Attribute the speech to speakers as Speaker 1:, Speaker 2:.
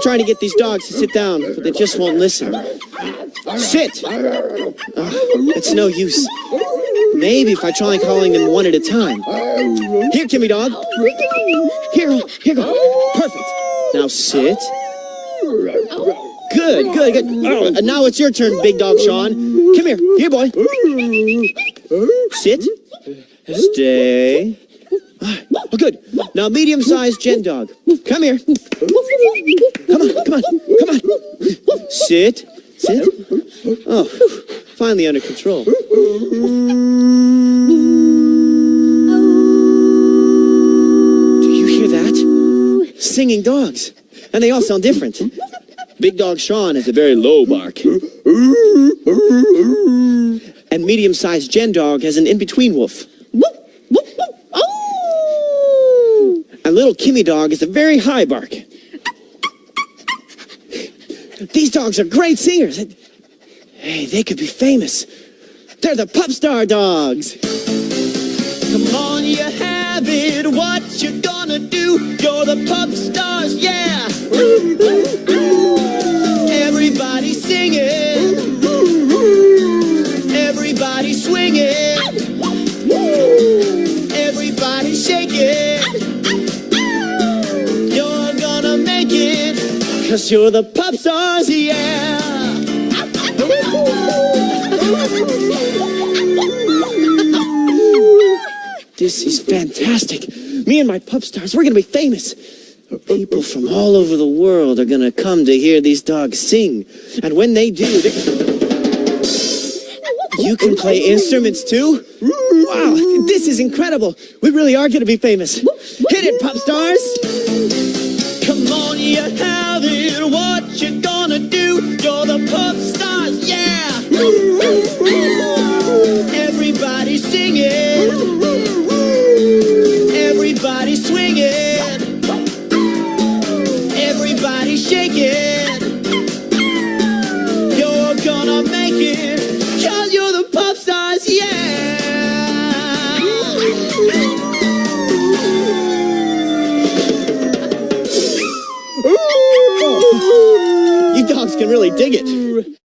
Speaker 1: trying to get these dogs to sit down, but they just won't listen. Sit! It's no use. Maybe if I try calling them one at a time. Here, Kimmy dog. Here go. Perfect. Now sit. Good. And now it's your turn, big dog Sean. Come here. Here, boy. Sit. Stay. Oh, good. Now, medium-sized Jen dog. Come here. Come on. Sit. Oh, finally under control. Do you hear that? Singing dogs. And they all sound different. Big dog Sean has a very low bark. And medium-sized Jen dog has an in-between woof. And little Kimmy dog is a very high bark. These dogs are great singers. Hey, they could be famous. They're the Pupstar dogs. Come on, you have it. What you gonna do? You're the Pupstars, yeah. Everybody singing. Everybody swinging. Everybody shaking. You're gonna make it, 'cause you're the Pupstars, yeah. This is fantastic. Me and my Pupstars, we're gonna be famous. People from all over the world are gonna come to hear these dogs sing. And when they do, you can play instruments too? Wow, this is incredible. We really are gonna be famous. Hit it, Pupstars! Come on, you have it. What you gonna do? You're the Pupstars, yeah! Everybody singing. Everybody swinging. Everybody shaking. You're gonna make it, 'cause you're the Pupstars, yeah! You dogs can really dig it.